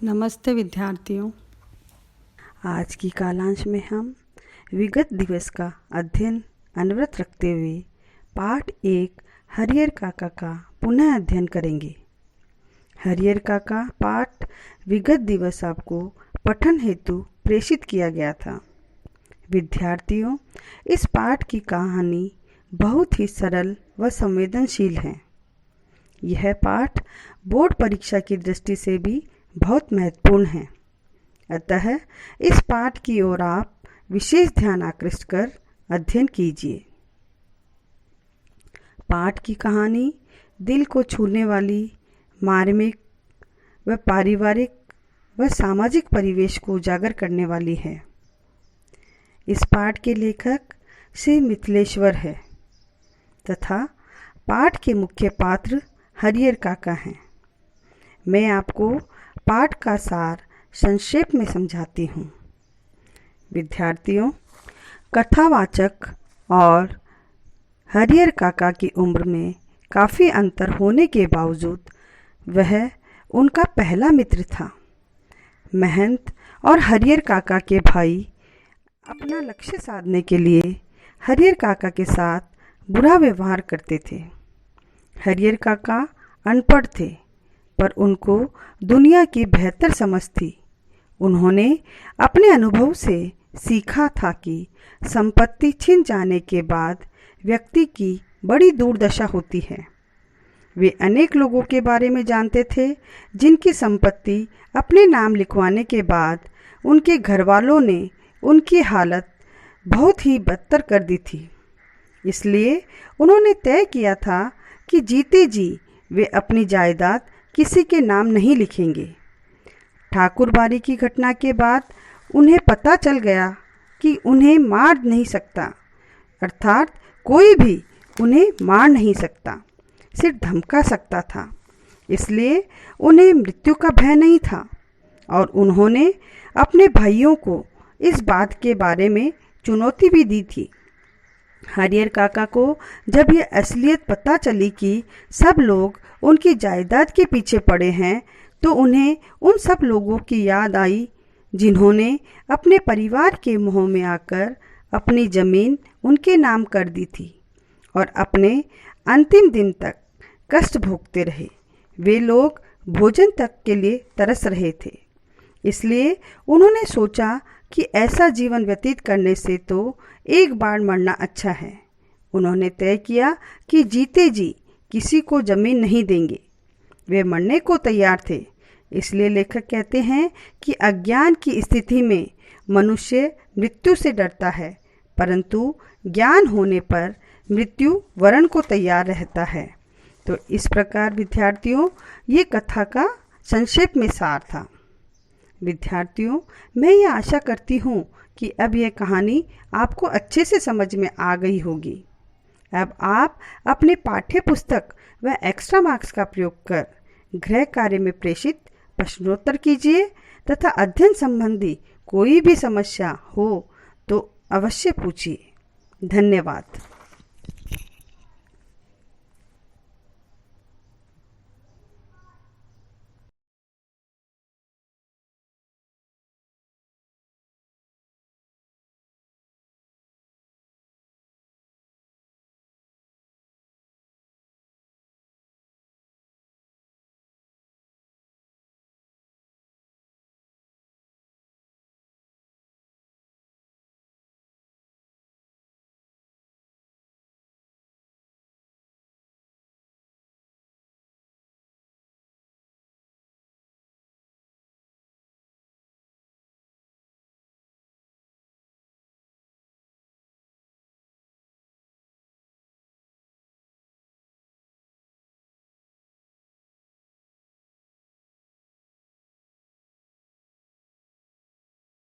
नमस्ते विद्यार्थियों। आज की कालांश में हम विगत दिवस का अध्ययन अनवरत रखते हुए पाठ 1 हरियर काका का पुनः अध्ययन करेंगे। हरियर काका पाठ विगत दिवस आपको पठन हेतु प्रेषित किया गया था। विद्यार्थियों, इस पाठ की कहानी बहुत ही सरल व संवेदनशील है। यह पाठ बोर्ड परीक्षा की दृष्टि से भी बहुत महत्वपूर्ण है। अतः इस पाठ की ओर आप विशेष ध्यान आकृष्ट कर अध्ययन कीजिए। पाठ की कहानी दिल को छूने वाली मार्मिक व पारिवारिक व सामाजिक परिवेश को उजागर करने वाली है। इस पाठ के लेखक श्री मिथिलेश्वर है तथा पाठ के मुख्य पात्र हरियर काका हैं। मैं आपको पाठ का सार संक्षेप में समझाती हूँ। विद्यार्थियों, कथावाचक और हरियर काका की उम्र में काफ़ी अंतर होने के बावजूद वह उनका पहला मित्र था। महंत और हरियर काका के भाई अपना लक्ष्य साधने के लिए हरियर काका के साथ बुरा व्यवहार करते थे। हरियर काका अनपढ़ थे, पर उनको दुनिया की बेहतर समझ थी। उन्होंने अपने अनुभव से सीखा था कि संपत्ति छिन जाने के बाद व्यक्ति की बड़ी दुर्दशा होती है। वे अनेक लोगों के बारे में जानते थे जिनकी संपत्ति अपने नाम लिखवाने के बाद उनके घरवालों ने उनकी हालत बहुत ही बदतर कर दी थी। इसलिए उन्होंने तय किया था कि जीते जी वे अपनी जायदाद किसी के नाम नहीं लिखेंगे। ठाकुरबाड़ी की घटना के बाद उन्हें पता चल गया कि उन्हें मार नहीं सकता, अर्थात कोई भी उन्हें मार नहीं सकता, सिर्फ धमका सकता था। इसलिए उन्हें मृत्यु का भय नहीं था और उन्होंने अपने भाइयों को इस बात के बारे में चुनौती भी दी थी। हरियर काका को जब यह असलियत पता चली कि सब लोग उनकी जायदाद के पीछे पड़े हैं, तो उन्हें उन सब लोगों की याद आई जिन्होंने अपने परिवार के मोह में आकर अपनी ज़मीन उनके नाम कर दी थी और अपने अंतिम दिन तक कष्ट भोगते रहे। वे लोग भोजन तक के लिए तरस रहे थे। इसलिए उन्होंने सोचा कि ऐसा जीवन व्यतीत करने से तो एक बार मरना अच्छा है। उन्होंने तय किया कि जीते जी किसी को जमीन नहीं देंगे। वे मरने को तैयार थे। इसलिए लेखक कहते हैं कि अज्ञान की स्थिति में मनुष्य मृत्यु से डरता है, परंतु ज्ञान होने पर मृत्यु वरण को तैयार रहता है। तो इस प्रकार विद्यार्थियों, ये कथा का संक्षेप में सार था। विद्यार्थियों, मैं ये आशा करती हूँ कि अब यह कहानी आपको अच्छे से समझ में आ गई होगी। अब आप अपने पाठ्य पुस्तक व एक्स्ट्रा मार्क्स का प्रयोग कर गृह कार्य में प्रेषित प्रश्नोत्तर कीजिए तथा अध्ययन संबंधी कोई भी समस्या हो तो अवश्य पूछिए। धन्यवाद।